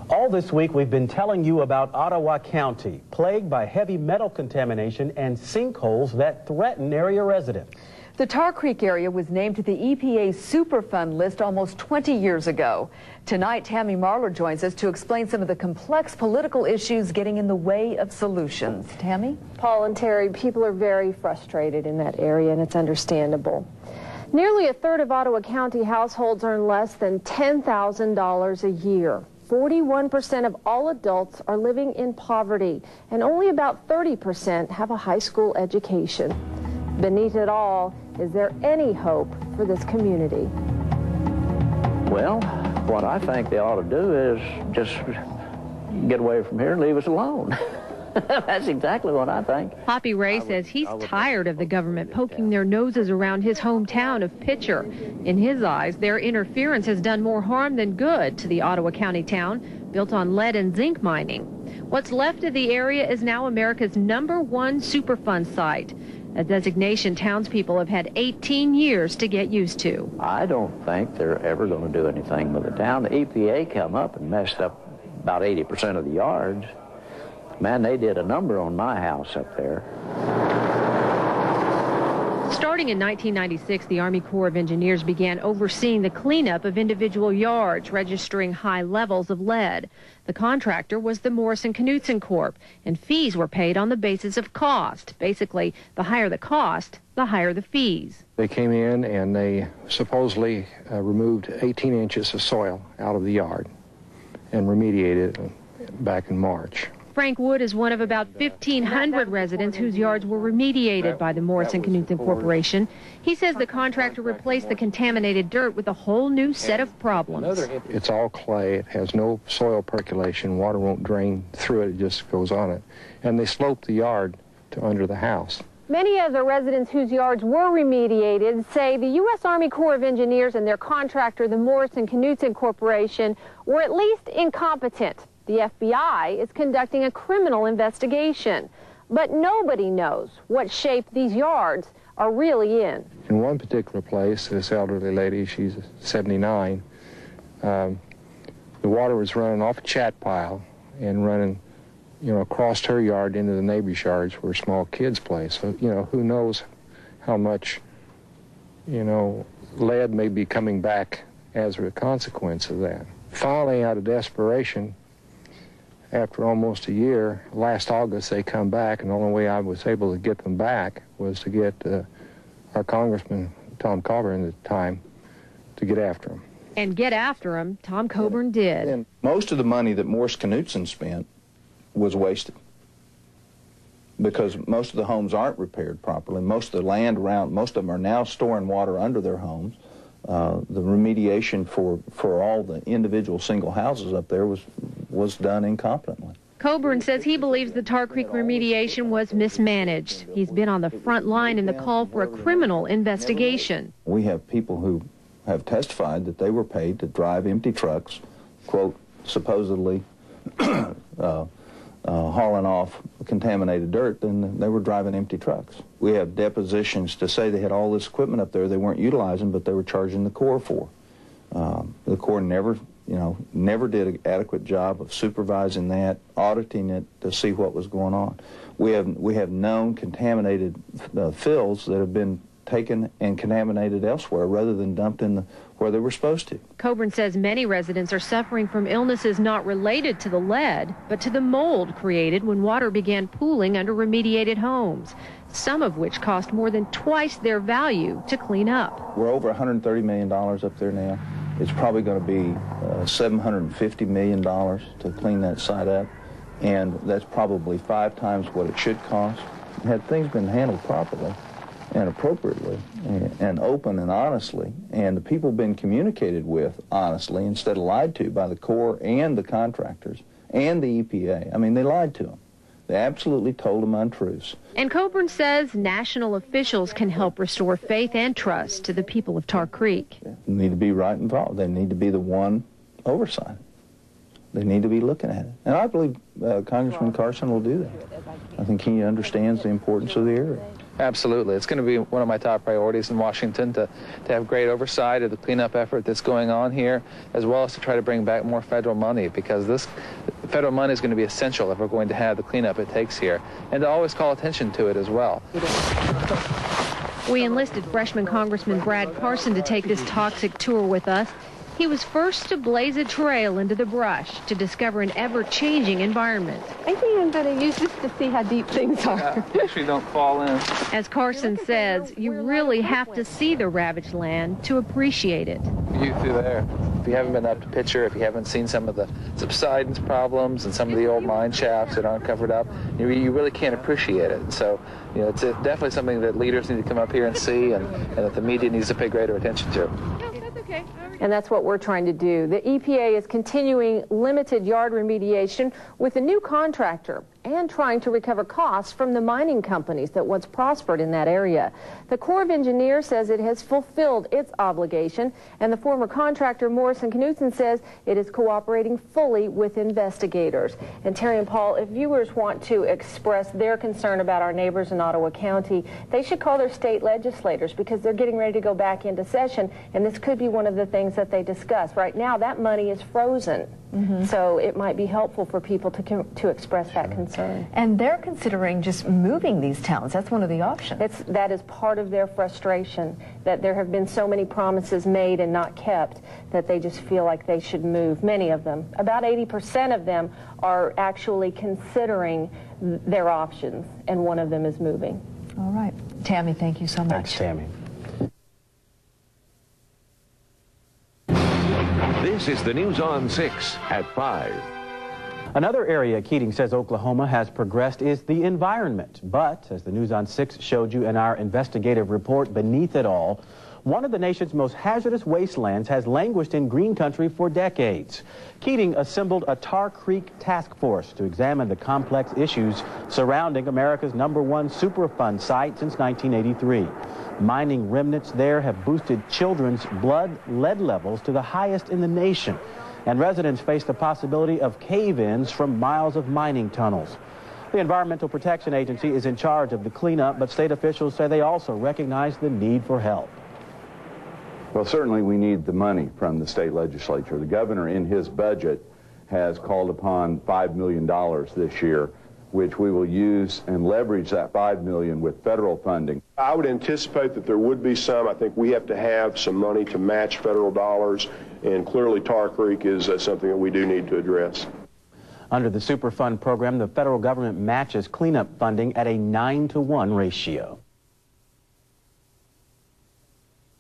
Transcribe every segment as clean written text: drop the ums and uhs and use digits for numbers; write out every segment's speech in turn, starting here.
All this week, we've been telling you about Ottawa County, plagued by heavy metal contamination and sinkholes that threaten area residents. The Tar Creek area was named to the EPA's Superfund list almost 20 years ago. Tonight, Tami Marler joins us to explain some of the complex political issues getting in the way of solutions. Tami? Paul and Terry, people are very frustrated in that area, and it's understandable. Nearly a third of Ottawa County households earn less than $10,000 a year. 41% of all adults are living in poverty, and only about 30% have a high school education. Beneath it all, is there any hope for this community? Well, what I think they ought to do is just get away from here and leave us alone. That's exactly what I think. Poppy Ray says he's tired of the government poking their noses around his hometown of Picher. In his eyes, their interference has done more harm than good to the Ottawa County town, built on lead and zinc mining. What's left of the area is now America's #1 Superfund site, a designation townspeople have had 18 years to get used to. I don't think they're ever going to do anything with the town. The EPA come up and messed up about 80% of the yards. Man, they did a number on my house up there. Starting in 1996, the Army Corps of Engineers began overseeing the cleanup of individual yards, registering high levels of lead. The contractor was the Morass and Knutson Corp., and fees were paid on the basis of cost. Basically, the higher the cost, the higher the fees. They came in and they supposedly removed 18 inches of soil out of the yard and remediated it back in March. Frank Wood is one of about 1,500 residents whose yards were remediated by the Morass and Knutson Corporation. He says the contractor replaced the contaminated dirt with a whole new set of problems. It's all clay. It has no soil percolation. Water won't drain through it. It just goes on it. And they sloped the yard to under the house. Many of the residents whose yards were remediated say the U.S. Army Corps of Engineers and their contractor, the Morass and Knutson Corporation, were at least incompetent. The FBI is conducting a criminal investigation, but nobody knows what shape these yards are really in. In one particular place, this elderly lady, she's 79, the water was running off a chat pile and running, across her yard into the neighbor's yards where small kids play. So, who knows how much, lead may be coming back as a consequence of that. Finally, out of desperation, after almost a year, last August they come back, and the only way I was able to get them back was to get our Congressman, Tom Coburn at the time, to get after them. And get after him, Tom Coburn did. And most of the money that Morass Knutson spent was wasted because most of the homes aren't repaired properly. Most of the land around, most of them are now storing water under their homes. The remediation for all the individual single houses up there was done incompetently. Coburn says he believes the Tar Creek remediation was mismanaged. He's been on the front line in the call for a criminal investigation. We have people who have testified that they were paid to drive empty trucks, quote, supposedly hauling off contaminated dirt, then they were driving empty trucks. We have depositions to say they had all this equipment up there they weren't utilizing, but they were charging the Corps for. The Corps never did an adequate job of supervising that, auditing it to see what was going on. We have known contaminated fills that have been taken and contaminated elsewhere rather than dumped in where they were supposed to. Coburn says many residents are suffering from illnesses not related to the lead, but to the mold created when water began pooling under remediated homes, some of which cost more than twice their value to clean up. We're over $130 million up there now. It's probably going to be $750 million to clean that site up, and that's probably 5 times what it should cost. Had things been handled properly and appropriately and open and honestly, and the people been communicated with honestly instead of lied to by the Corps and the contractors and the EPA. I mean, they lied to them. They absolutely told them untruths. And Coburn says national officials can help restore faith and trust to the people of Tar Creek. They need to be right involved. They need to be the one oversight. They need to be looking at it. And I believe Congressman Carson will do that. I think he understands the importance of the area. Absolutely. It's going to be one of my top priorities in Washington to have great oversight of the cleanup effort that's going on here, as well as to try to bring back more federal money, because this federal money is going to be essential if we're going to have the cleanup it takes here, and to always call attention to it as well. We enlisted freshman Congressman Brad Carson to take this toxic tour with us. He was first to blaze a trail into the brush to discover an ever-changing environment. I think I'm going to use this to see how deep things are. Yeah, make sure you don't fall in. As Carson says, you really have to see the ravaged land to appreciate it. You through there. If you haven't been up to Picher, if you haven't seen some of the subsidence problems and some of the old mine shafts that aren't covered up, you really can't appreciate it. So, you know, it's definitely something that leaders need to come up here and see, and that the media needs to pay greater attention to. And that's what we're trying to do. The EPA is continuing limited yard remediation with a new contractor and trying to recover costs from the mining companies that once prospered in that area. The Corps of Engineers says it has fulfilled its obligation, and the former contractor, Morass & Knudsen, says it is cooperating fully with investigators. And Terry and Paul, if viewers want to express their concern about our neighbors in Ottawa County, they should call their state legislators, because they're getting ready to go back into session, and this could be one of the things that they discuss. Right now, that money is frozen. So it might be helpful for people to express that concern. And they're considering just moving these towns. That's one of the options. That is part of their frustration, that there have been so many promises made and not kept that they just feel like they should move. Many of them, about 80% of them, are actually considering their options, and one of them is moving. All right. Tami, thank you so much. Thanks, Tami. This is the News on 6 at 5. Another area Keating says Oklahoma has progressed is the environment. But, as the News on 6 showed you in our investigative report, beneath it all, one of the nation's most hazardous wastelands has languished in green country for decades. Keating assembled a Tar Creek task force to examine the complex issues surrounding America's #1 Superfund site since 1983. Mining remnants there have boosted children's blood lead levels to the highest in the nation, and residents face the possibility of cave-ins from miles of mining tunnels. The Environmental Protection Agency is in charge of the cleanup, but state officials say they also recognize the need for help. Well, certainly we need the money from the state legislature. The governor in his budget has called upon $5 million this year, which we will use and leverage that $5 million with federal funding. I would anticipate that there would be some. I think we have to have some money to match federal dollars, and clearly Tar Creek is something that we do need to address. Under the Superfund program, the federal government matches cleanup funding at a 9-to-1 ratio.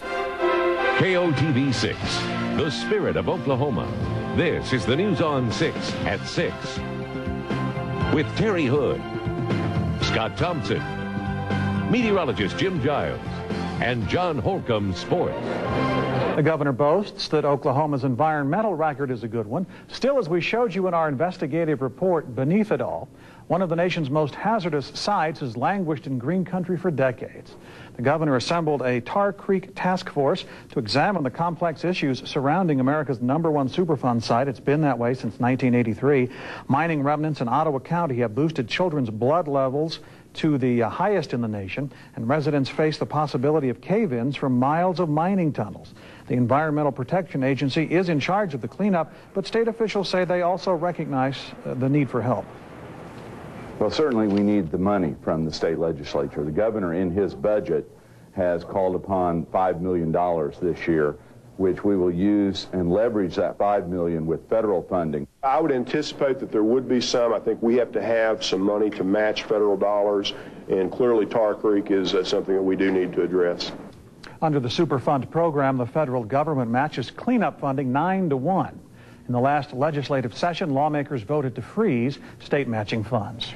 KOTV 6, the spirit of Oklahoma. This is the News on 6 at 6. With Terry Hood, Scott Thompson, meteorologist Jim Giles, and John Holcomb Sports. The governor boasts that Oklahoma's environmental record is a good one. Still, as we showed you in our investigative report, beneath it all, one of the nation's most hazardous sites has languished in green country for decades. The governor assembled a Tar Creek task force to examine the complex issues surrounding America's #1 Superfund site. It's been that way since 1983. Mining remnants in Ottawa County have boosted children's blood levels to the highest in the nation, and residents face the possibility of cave-ins from miles of mining tunnels. The Environmental Protection Agency is in charge of the cleanup, but state officials say they also recognize the need for help. Well, certainly we need the money from the state legislature. The governor in his budget has called upon $5 million this year, which we will use and leverage that $5 million with federal funding. I would anticipate that there would be some. I think we have to have some money to match federal dollars, and clearly Tar Creek is something that we do need to address. Under the Superfund program, the federal government matches cleanup funding 9-to-1. In the last legislative session, lawmakers voted to freeze state matching funds.